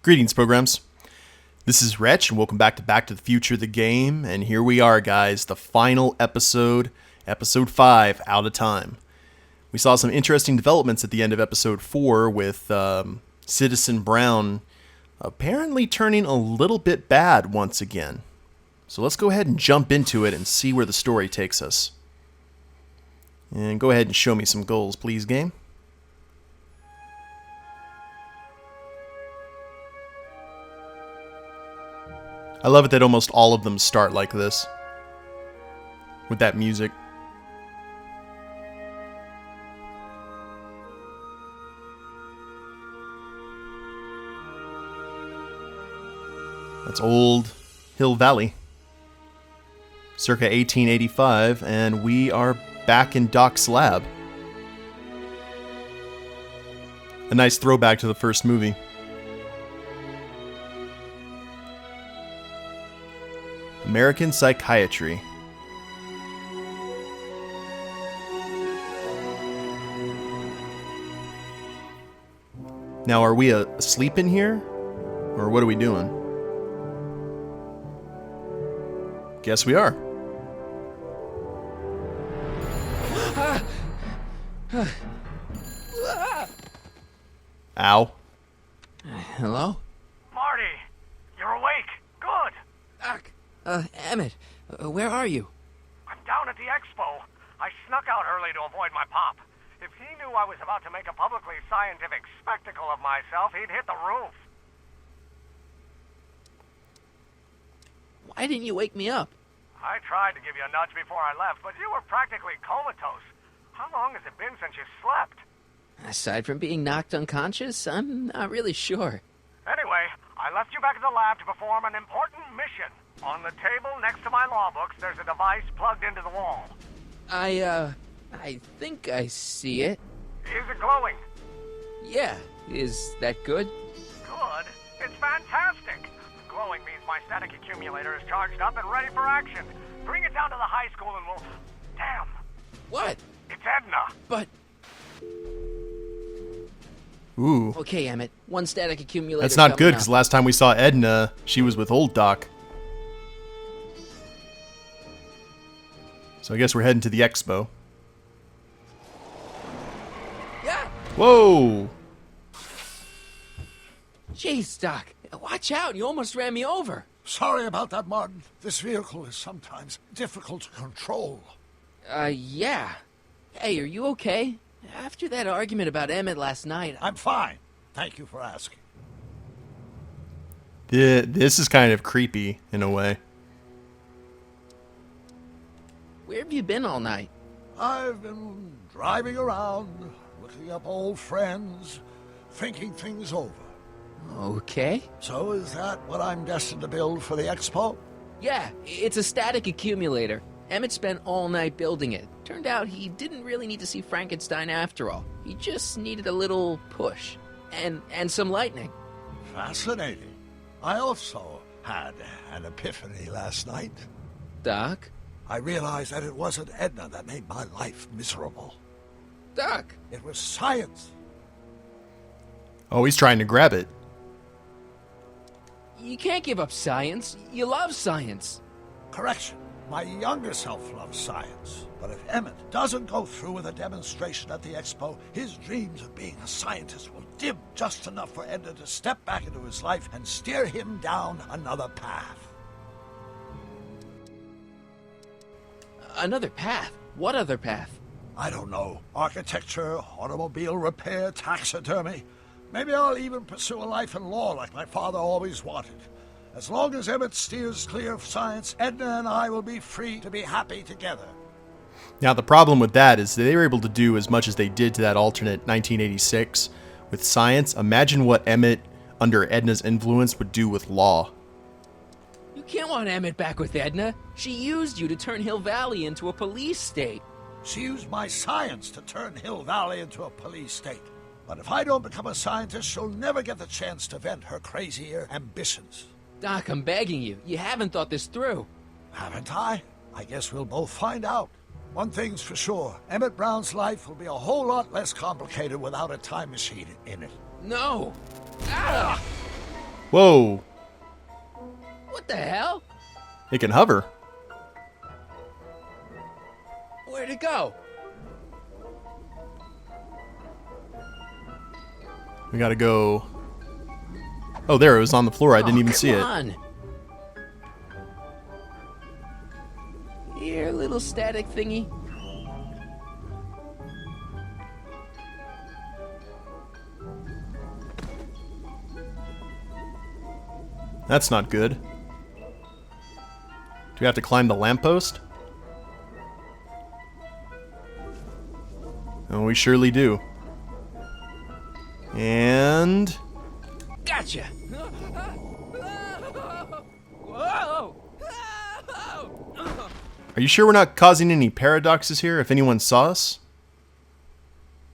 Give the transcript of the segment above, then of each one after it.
Greetings, programs. This is Wretch, and welcome back to the Future, the game. And here we are, guys, the final episode, Episode 5, Out of Time. We saw some interesting developments at the end of Episode 4 with Citizen Brown apparently turning a little bit bad once again. So let's go ahead and jump into it and see where the story takes us. And go ahead and show me some goals, please, game. I love it that almost all of them start like this, with that music. That's Old Hill Valley, circa 1885, and we are back in Doc's lab. A nice throwback to the first movie. American Psychiatry. Now, are we asleep in here? Or what are we doing? Guess we are. Ow. Hello? Marty, you're awake. Good. Doc. Emmett, where are you? I'm down at the Expo. I snuck out early to avoid my pop. If he knew I was about to make a publicly scientific spectacle of myself, he'd hit the roof. Why didn't you wake me up? I tried to give you a nudge before I left, but you were practically comatose. How long has it been since you slept? Aside from being knocked unconscious, I'm not really sure. Anyway, I left you back at the lab to perform an important mission. On the table next to my law books, there's a device plugged into the wall. I think I see it. Is it glowing? Yeah, is that good? Good? It's fantastic! Glowing means my static accumulator is charged up and ready for action. Bring it down to the high school and we'll... Damn! What? It's Edna! But... Ooh. Okay, Emmett, one static accumulator. That's not good, because last time we saw Edna, she was with old Doc. So I guess we're heading to the Expo. Yeah! Whoa! Jeez, Doc, watch out, you almost ran me over. Sorry about that, Martin. This vehicle is sometimes difficult to control. Yeah. Hey, are you okay? After that argument about Emmett last night... I'm fine. Thank you for asking. This is kind of creepy, in a way. Where have you been all night? I've been driving around, looking up old friends, thinking things over. Okay. So is that what I'm destined to build for the Expo? Yeah, it's a static accumulator. Emmett spent all night building it. Turned out he didn't really need to see Frankenstein after all. He just needed a little push. And some lightning. Fascinating. I also had an epiphany last night. Doc? I realized that it wasn't Edna that made my life miserable. Doc! It was science. Oh, he's trying to grab it. You can't give up science. You love science. Correction. My younger self loves science. But if Emmett doesn't go through with a demonstration at the Expo, his dreams of being a scientist will dim just enough for Edna to step back into his life and steer him down another path. Another path? What other path? I don't know. Architecture, automobile repair, taxidermy. Maybe I'll even pursue a life in law like my father always wanted. As long as Emmett steers clear of science, Edna and I will be free to be happy together. Now, the problem with that is they were able to do as much as they did to that alternate 1986 with science. Imagine what Emmett, under Edna's influence, would do with law. You can't want Emmett back with Edna. She used you to turn Hill Valley into a police state. She used my science to turn Hill Valley into a police state. But if I don't become a scientist, she'll never get the chance to vent her crazier ambitions. Doc, I'm begging you. You haven't thought this through. Haven't I? I guess we'll both find out. One thing's for sure, Emmett Brown's life will be a whole lot less complicated without a time machine in it. No! Ah! Whoa. What the hell? It can hover. Where'd it go? We gotta go. Oh, there, it was on the floor. I didn't even see it. Come on. Here, little static thingy. That's not good. Do we have to climb the lamppost? Oh, we surely do. And... Gotcha! Whoa! Are you sure we're not causing any paradoxes here if anyone saw us?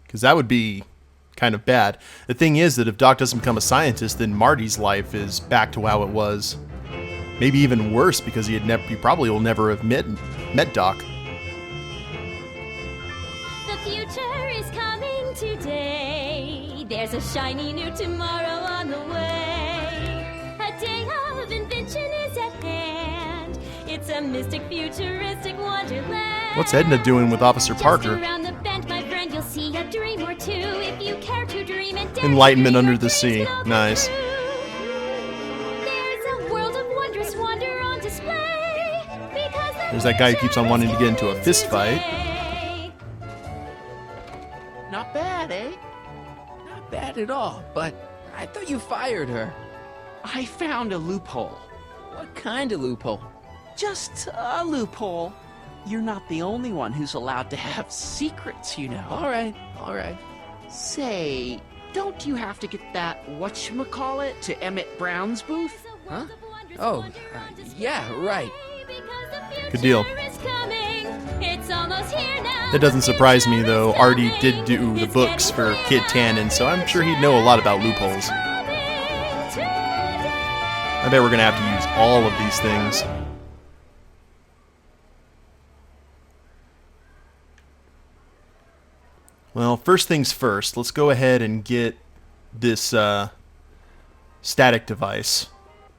Because that would be kind of bad. The thing is that if Doc doesn't become a scientist, then Marty's life is back to how it was. Maybe even worse because he probably will never have met Doc. The future is coming today. There's a shiny new tomorrow on the way. A day of invention is at hand. It's a mystic, futuristic wonderland. What's Edna doing with Officer Parker? Just around the bend, my friend, you'll see a dream or two. If you care to dream and dare Enlightenment to dream, under your the sea. dreams will come Nice. true. There's a world of wondrous wonder on display. Because the There's that guy who keeps on wanting to get into a future is fist fight. today. Not bad, eh? Not bad at all, but I thought you fired her. I found a loophole. What kind of loophole? Just a loophole. You're not the only one who's allowed to have secrets, you know. Alright. Say, don't you have to get that whatchamacallit to Emmett Brown's booth? Huh? Oh, yeah, right. Good deal. That That doesn't surprise me, though. Artie did do the books for Kid Tannen, so I'm sure he'd know a lot about loopholes. I bet we're going to have to use all of these things. Well, first things first, let's go ahead and get this static device.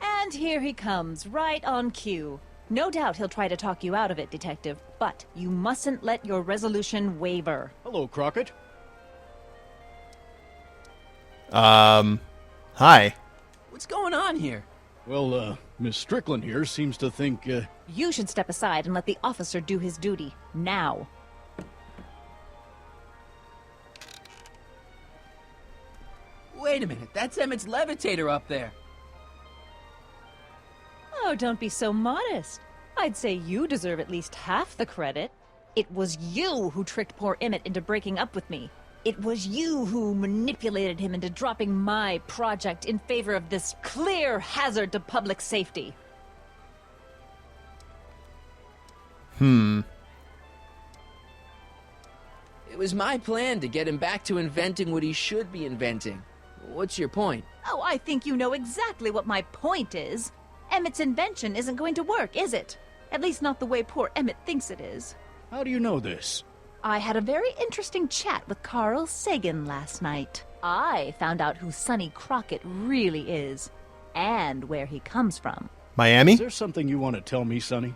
And here he comes, right on cue. No doubt he'll try to talk you out of it, Detective, but you mustn't let your resolution waver. Hello, Crockett. Hi. What's going on here? Well, Miss Strickland here seems to think, You should step aside and let the officer do his duty. Now. Wait a minute, that's Emmett's levitator up there. Oh, don't be so modest. I'd say you deserve at least half the credit. It was you who tricked poor Emmett into breaking up with me. It was you who manipulated him into dropping my project in favor of this clear hazard to public safety. It was my plan to get him back to inventing what he should be inventing. What's your point? Oh, I think you know exactly what my point is. Emmett's invention isn't going to work, is it? At least not the way poor Emmett thinks it is. how do you know this? I had a very interesting chat with Carl Sagan last night. I found out who Sonny Crockett really is, and where he comes from. Miami? Is there something you want to tell me, Sonny?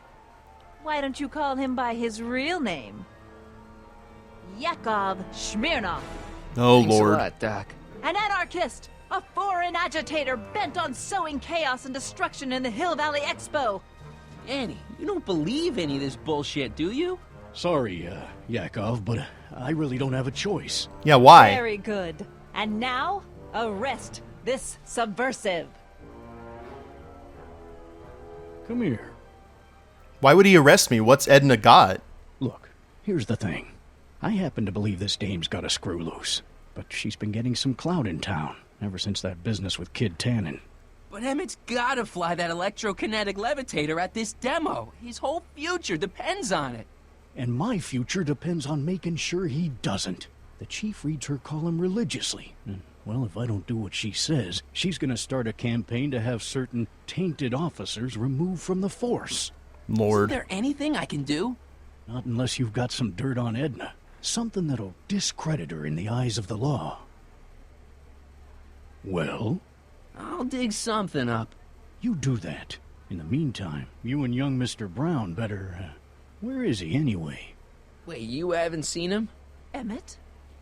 Why don't you call him by his real name? Yakov Smirnov. Oh, Thanks Lord. a lot, Doc. An anarchist! A foreign agitator bent on sowing chaos and destruction in the Hill Valley Expo! Annie, you don't believe any of this bullshit, do you? Sorry, Yakov, but I really don't have a choice. Yeah, why? Very good. And now, arrest this subversive. Come here. Why would he arrest me? What's Edna got? Look, here's the thing. I happen to believe this dame's got a screw loose, but she's been getting some clout in town ever since that business with Kid Tannen. But Emmett's gotta fly that electrokinetic levitator at this demo. His whole future depends on it. And my future depends on making sure he doesn't. The chief reads her column religiously. And, well, if I don't do what she says, she's gonna start a campaign to have certain tainted officers removed from the force. Lord. Is there anything I can do? Not unless you've got some dirt on Edna. Something that'll discredit her in the eyes of the law. Well? I'll dig something up. You do that. In the meantime, you and young Mr. Brown better... where is he anyway? Wait, you haven't seen him? Emmett?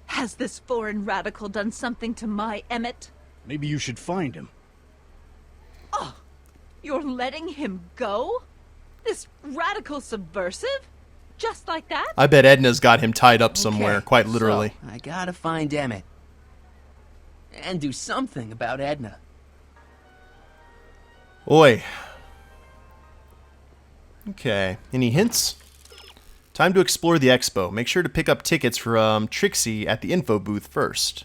Has this foreign radical done something to my Emmett? Maybe you should find him. Oh, you're letting him go? This radical subversive? Just like that? I bet Edna's got him tied up somewhere, Okay, quite literally. So, I gotta find Emmett. And do something about Edna. Oi. Okay, any hints? Time to explore the expo. Make sure to pick up tickets from Trixie at the info booth first.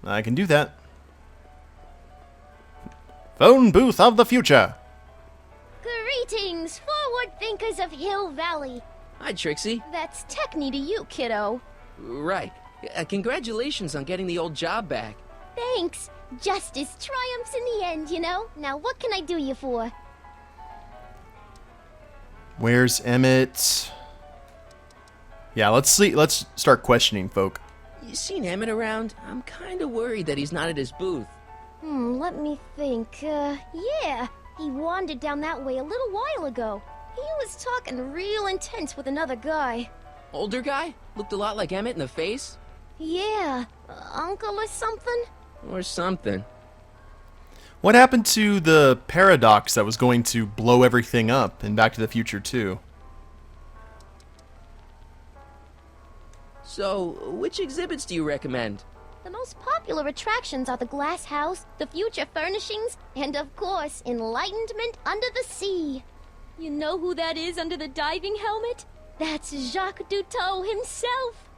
I can do that. Phone booth of the future. Greetings, forward thinkers of Hill Valley. Hi, Trixie. That's techni to you, kiddo. Right. Congratulations on getting the old job back. Thanks. Justice triumphs in the end, you know? Now what can I do you for? Where's Emmett? Yeah, let's see. Let's start questioning folk. You seen Emmett around? I'm kinda worried that he's not at his booth. Let me think. Yeah. He wandered down that way a little while ago. He was talking real intense with another guy. Older guy? Looked a lot like Emmett in the face? Yeah. Uncle or something? Or something. What happened to the paradox that was going to blow everything up in Back to the Future 2? So, which exhibits do you recommend? The most popular attractions are the Glass House, the Future Furnishings, and of course, Enlightenment Under the Sea. You know who that is under the diving helmet? That's Jacques Cousteau himself.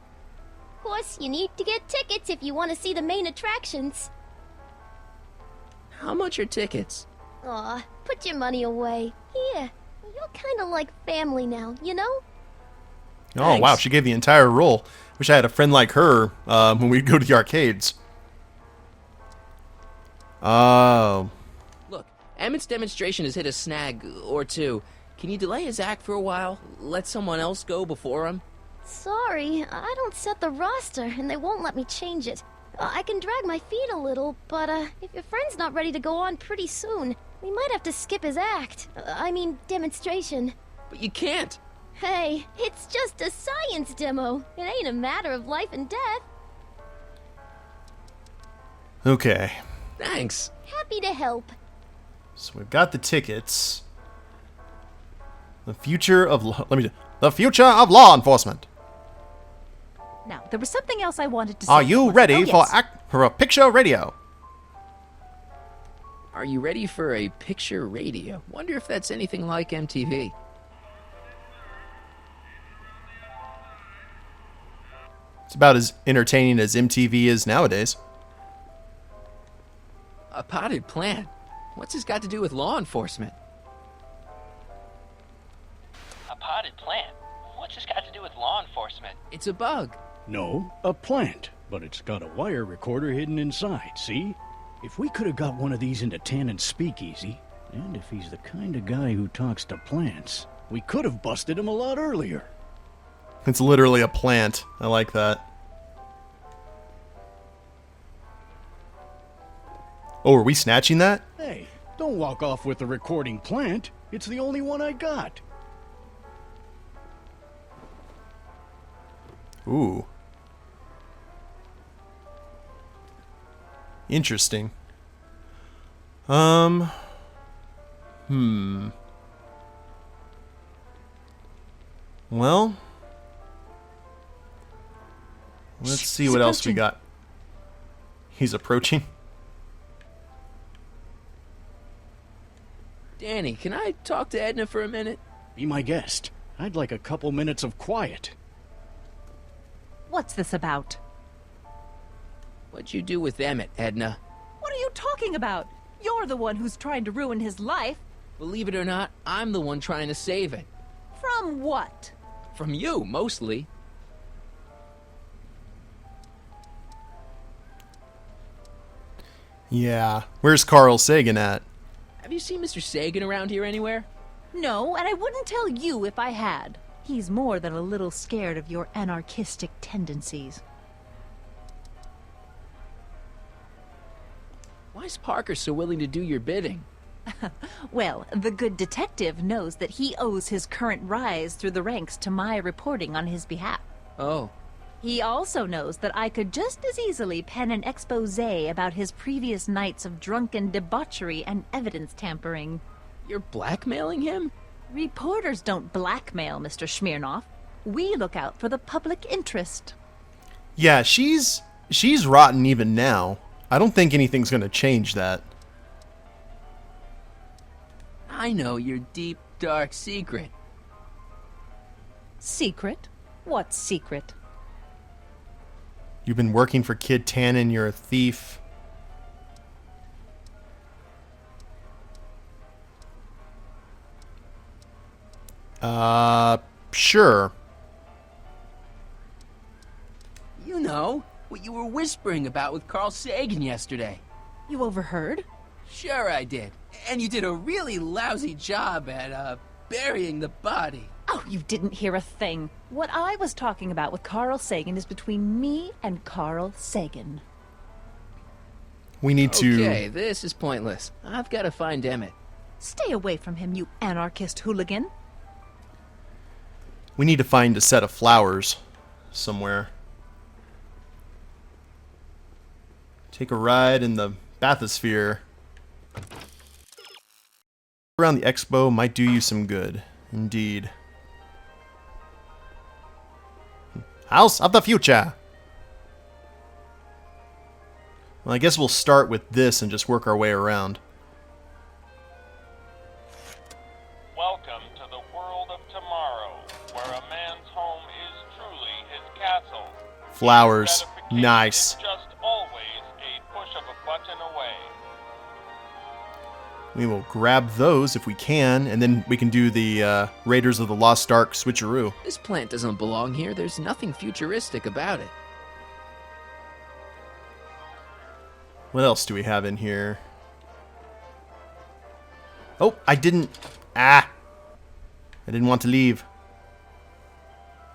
Of course, you need to get tickets if you want to see the main attractions. How much are tickets? Aw, put your money away. Here, you're kind of like family now, you know? Oh, Thanks. wow, she gave the entire role. Wish I had a friend like her when we'd go to the arcades. Oh. Look, Emmett's demonstration has hit a snag or two. Can you delay his act for a while? Let someone else go before him? Sorry, I don't set the roster, and they won't let me change it. I can drag my feet a little, but if your friend's not ready to go on pretty soon, we might have to skip his act. I mean, demonstration. But you can't. Hey, it's just a science demo. It ain't a matter of life and death. Okay. Thanks. Happy to help. So we've got the tickets. The future of the future of law enforcement. Now, there was something else I wanted to say. Are you ready Oh, yes. for a picture radio? Are you ready for a picture radio? Wonder if that's anything like MTV. It's about as entertaining as MTV is nowadays. A potted plant? What's this got to do with law enforcement? A potted plant? What's this got to do with law enforcement? It's a bug. No, a plant, but it's got a wire recorder hidden inside, see? If we could have got one of these into Tannen's speakeasy, and if he's the kind of guy who talks to plants, we could have busted him a lot earlier. It's literally a plant. I like that. Oh, are we snatching that? Hey, don't walk off with the recording plant. It's the only one I got. Ooh. Interesting. Well, let's see what else we got. He's approaching. Danny, can I talk to Edna for a minute? Be my guest. I'd like a couple minutes of quiet. What's this about? What'd you do with Emmett, Edna? What are you talking about? You're the one who's trying to ruin his life. Believe it or not, I'm the one trying to save it. From what? From you, mostly. Yeah. Where's Carl Sagan at? Have you seen Mr. Sagan around here anywhere? No, and I wouldn't tell you if I had. He's more than a little scared of your anarchistic tendencies. Why is Parker so willing to do your bidding? Well, the good detective knows that he owes his current rise through the ranks to my reporting on his behalf. Oh. He also knows that I could just as easily pen an exposé about his previous nights of drunken debauchery and evidence tampering. You're blackmailing him? Reporters don't blackmail, Mr. Smirnoff. We look out for the public interest. Yeah, she's rotten even now. I don't think anything's going to change that. I know your deep, dark secret. Secret? What secret? You've been working for Kid Tannen, you're a thief. Sure. You know, what you were whispering about with Carl Sagan yesterday. You overheard? Sure I did. And you did a really lousy job at, burying the body. Oh, you didn't hear a thing. What I was talking about with Carl Sagan is between me and Carl Sagan. We need to... Okay, this is pointless. I've got to find Emmett. Stay away from him, you anarchist hooligan. We need to find a set of flowers somewhere. Take a ride in the bathysphere. Around the Expo might do you some good. Indeed. House of the future! Well, I guess we'll start with this and just work our way around. Welcome to the world of tomorrow, where a man's home is truly his castle. Flowers. Gratification Nice. is just always a push of a button away. We will grab those if we can, and then we can do the Raiders of the Lost Ark switcheroo. This plant doesn't belong here. There's nothing futuristic about it. What else do we have in here? Oh, I didn't want to leave.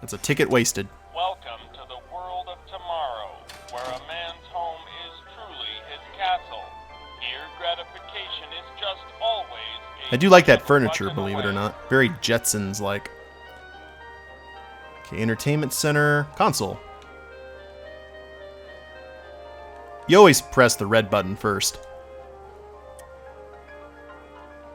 That's a ticket wasted. Welcome to the world of tomorrow, where a man's home is truly his castle. Here, gratification is just always a I do like that push of a furniture, button believe it or away. not. Very Jetsons-like. Okay, entertainment center, console. You always press the red button first.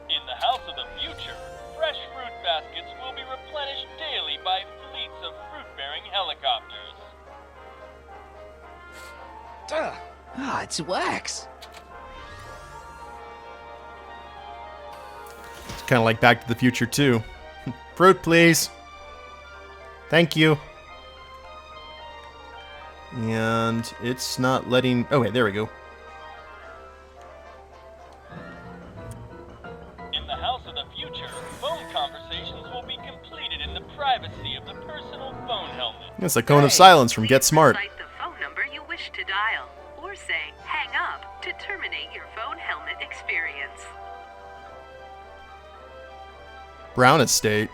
In the house of the future, fresh fruit baskets will be replenished daily by fleets of fruit-bearing helicopters. Ah, it's wax. It's kind of like Back to the Future, too. Fruit, please. Thank you. And it's not letting... Oh, wait, there we go. In the house of the future, phone conversations will be completed in the privacy of the personal phone helmet. It's a cone of silence from Get Smart. Recite the phone number you wish to dial, or say hang up to terminate your phone helmet experience. Brown Estate.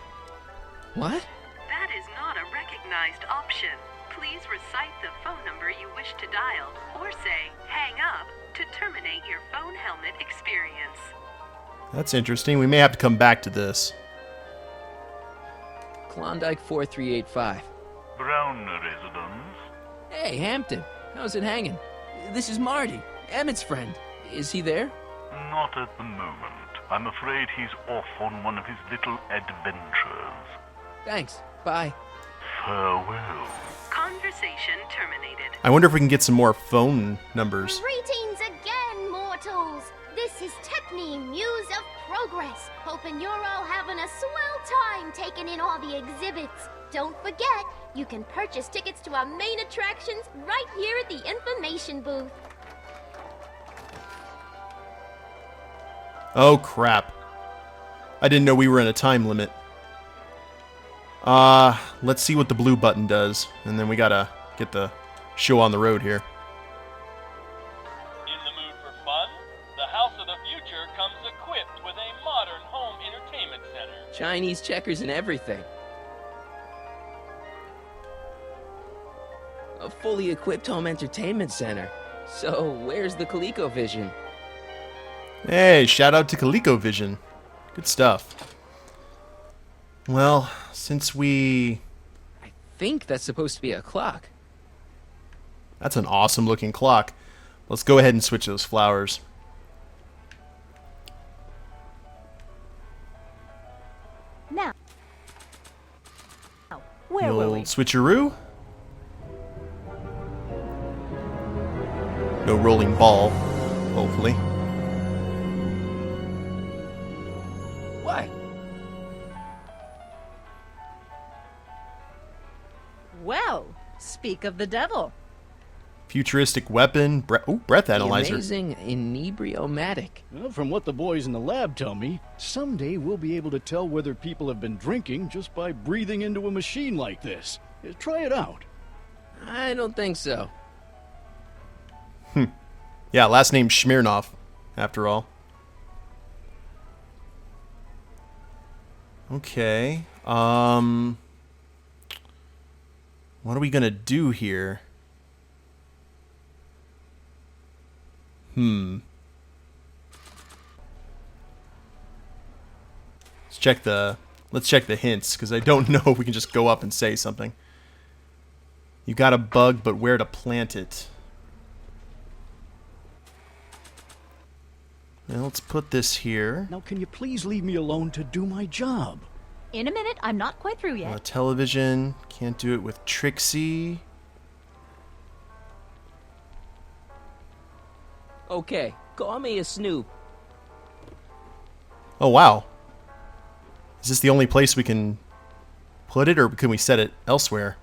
What? That is not a recognized option. Please recite the phone number you wish to dial, or say hang up to terminate your phone helmet experience. That's interesting. We may have to come back to this. Klondike 4385. Brown residence. Hey, Hampton. How's it hanging? This is Marty, Emmett's friend. Is he there? Not at the moment. I'm afraid he's off on one of his little adventures. Thanks. Bye. Farewell. Conversation terminated. I wonder if we can get some more phone numbers. Greetings again, mortals! This is Techne, Muse of Progress. Hoping you're all having a swell time taking in all the exhibits. Don't forget, you can purchase tickets to our main attractions right here at the information booth. Oh, crap. I didn't know we were in a time limit. Let's see what the blue button does. And then we gotta get the show on the road here. In the mood for fun? The house of the future comes equipped with a modern home entertainment center. Chinese checkers and everything. A fully equipped home entertainment center. So, where's the ColecoVision? Hey, shout out to ColecoVision. Good stuff. Well, since we... I think that's supposed to be a clock. That's an awesome looking clock. Let's go ahead and switch those flowers. Now, where The were old we? switcheroo. No rolling ball, hopefully. What? Well, speak of the devil. Futuristic weapon. Breath The analyzer. amazing inebriomatic. Well, from what the boys in the lab tell me, someday we'll be able to tell whether people have been drinking just by breathing into a machine like this. Try it out. I don't think so. Yeah, last name Smirnoff, after all. Okay. What are we gonna do here? Let's check the hints, because I don't know if we can just go up and say something. You got a bug, but where to plant it? Now let's put this here. Now, can you please leave me alone to do my job? In a minute, I'm not quite through yet. Television. Can't do it with Trixie. Okay, call me a snoop. Oh, wow. Is this the only place we can put it, or can we set it elsewhere?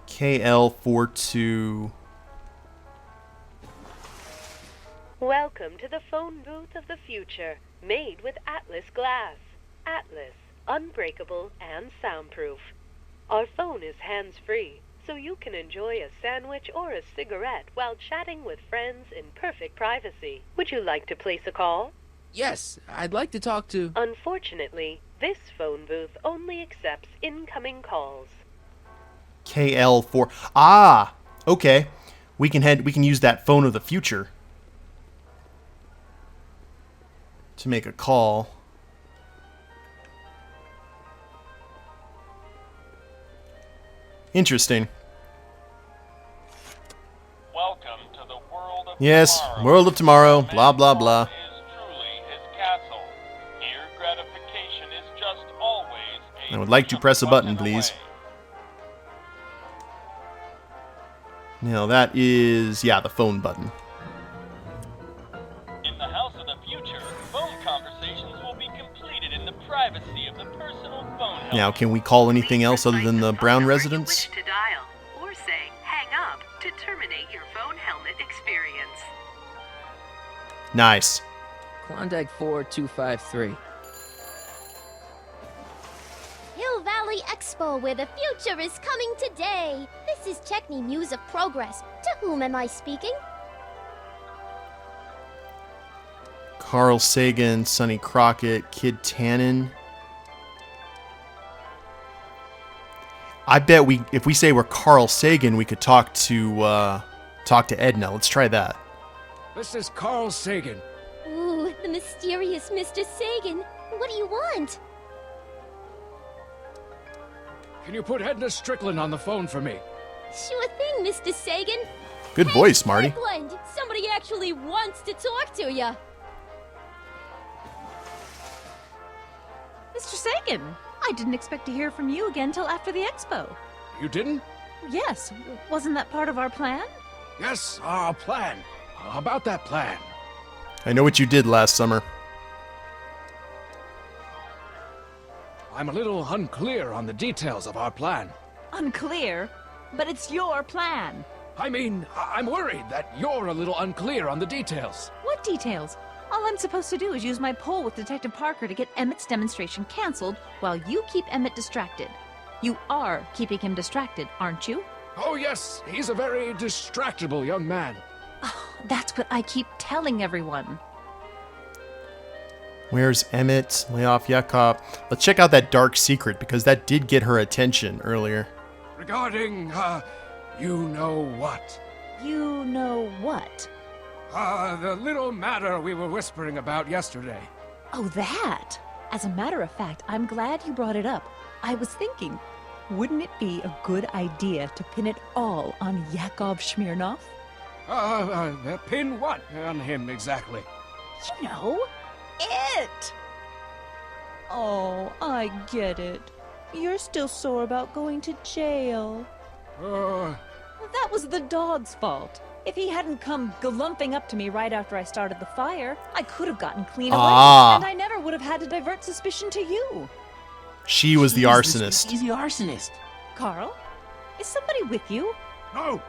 KL42. Welcome to the phone booth of the future, made with Atlas glass. Atlas, unbreakable and soundproof. Our phone is hands-free, so you can enjoy a sandwich or a cigarette while chatting with friends in perfect privacy. Would you like to place a call? Yes, I'd like to talk to... Unfortunately, this phone booth only accepts incoming calls. KL4. Ah, okay. We can use that phone of the future to make a call. Interesting. Welcome to the world of Yes, tomorrow. world of tomorrow. Man's Blah blah blah. home is truly his castle. Here, gratification is just always a I would like to press a button, button please. away. Now that is, yeah, the phone button. In the house of the future, phone conversations will be completed in the privacy of the personal phone helmet. Now, can we call anything else other than the Brown You residence? wish to dial, or say hang up to terminate your phone helmet experience. Nice. Klondike 4253. Hill Valley Expo, where the future is coming today. This is Techni News of Progress. To whom am I speaking? Carl Sagan, Sonny Crockett, Kid Tannen. I bet if we say we're Carl Sagan, we could talk to Edna. Let's try that. This is Carl Sagan. Ooh, the mysterious Mr. Sagan. What do you want? Can you put Edna Strickland on the phone for me? Sure thing, Mr. Sagan. Good voice, Marty. Strickland, somebody actually wants to talk to you. Mr. Sagan, I didn't expect to hear from you again till after the expo. You didn't? Yes, wasn't that part of our plan? Yes, our plan. About that plan. I know what you did last summer. I'm a little unclear on the details of our plan. Unclear? But it's your plan. I mean, I'm worried that you're a little unclear on the details. What details? All I'm supposed to do is use my poll with Detective Parker to get Emmett's demonstration canceled while you keep Emmett distracted. You are keeping him distracted, aren't you? Oh yes, he's a very distractible young man. Oh, that's what I keep telling everyone. Where's Emmett? Lay off Yakov. Let's check out that dark secret, because that did get her attention earlier. Regarding, You know what? You know what? The little matter we were whispering about yesterday. Oh, that! As a matter of fact, I'm glad you brought it up. I was thinking, wouldn't it be a good idea to pin it all on Yakov Smirnov? Pin what on him exactly? You know, it! Oh, I get it. You're still sore about going to jail. That was the dog's fault. If he hadn't come galumping up to me right after I started the fire, I could have gotten clean away, and I never would have had to divert suspicion to you. She was the arsonist. He's the arsonist. Carl, is somebody with you? No,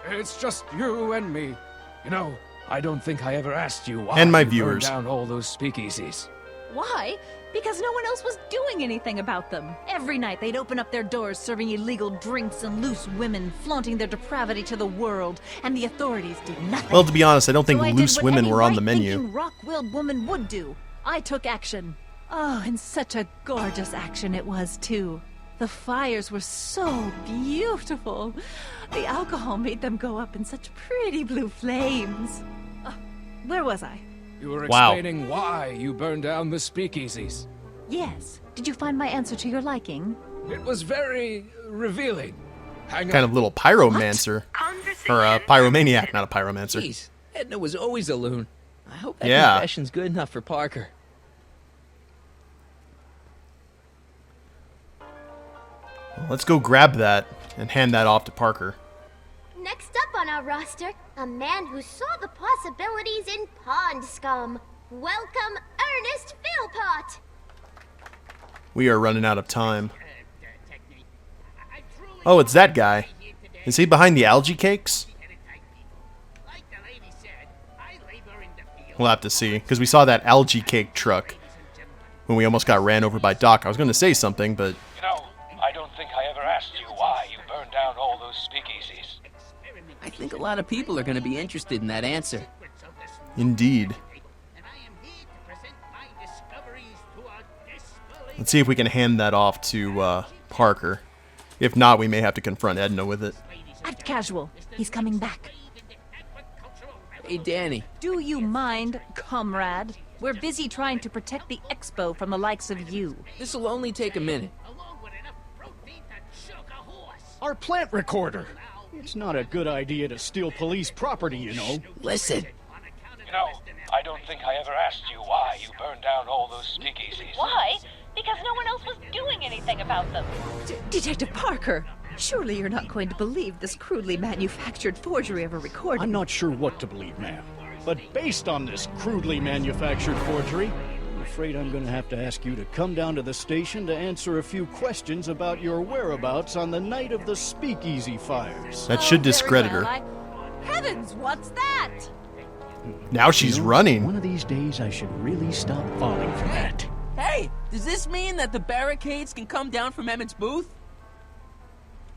it's just you and me. You know, I don't think I ever asked you why and my you viewers. burned down all those speakeasies. Why? Because no one else was doing anything about them. Every night they'd open up their doors serving illegal drinks and loose women, flaunting their depravity to the world, and the authorities did nothing. Well, to be honest, I don't think So I loose did what women any were on the right-thinking, menu. rock-willed woman would do. I took action. Oh, and such a gorgeous action it was, too. The fires were so beautiful. The alcohol made them go up in such pretty blue flames. Where was I? You were explaining why you burned down the speakeasies. Yes. Did you find my answer to your liking? It was very revealing. Kind of little pyromancer. Or a pyromaniac, not a pyromancer. Jeez, Edna was always a loon. I hope that Yeah. confession's good enough for Parker. Let's go grab that and hand that off to Parker. Next up on our roster, a man who saw the possibilities in pond scum. Welcome, Ernest Philpott. We are running out of time. Oh, it's that guy. Is he behind the algae cakes? We'll have to see, because we saw that algae cake truck when we almost got ran over by Doc. I was going to say something, but... You know, I don't think I ever asked you why you burned down all those speakeasies. I think a lot of people are going to be interested in that answer. Indeed. Let's see if we can hand that off to Parker. If not, we may have to confront Edna with it. Act casual. He's coming back. Hey, Danny. Do you mind, comrade? We're busy trying to protect the Expo from the likes of you. This'll only take a minute. Our plant recorder. It's not a good idea to steal police property, you know. Listen. You know, I don't think I ever asked you why you burned down all those speakeasies. Why? Because no one else was doing anything about them. Detective Parker, surely you're not going to believe this crudely manufactured forgery of a recording. I'm not sure what to believe, ma'am. But based on this crudely manufactured forgery, I'm afraid I'm going to have to ask you to come down to the station to answer a few questions about your whereabouts on the night of the speakeasy fires. That should discredit her. Heavens, what's that? Now she's running. One of these days I should really stop falling for that. Hey, does this mean that the barricades can come down from Emmett's booth?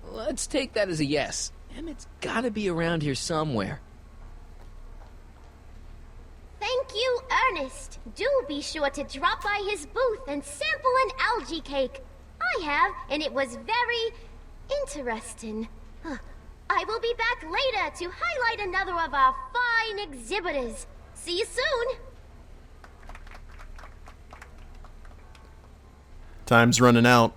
Let's take that as a yes. Emmett's gotta be around here somewhere. Thank you, Ernest. Do be sure to drop by his booth and sample an algae cake. I have, and it was very interesting. I will be back later to highlight another of our fine exhibitors. See you soon. Time's running out.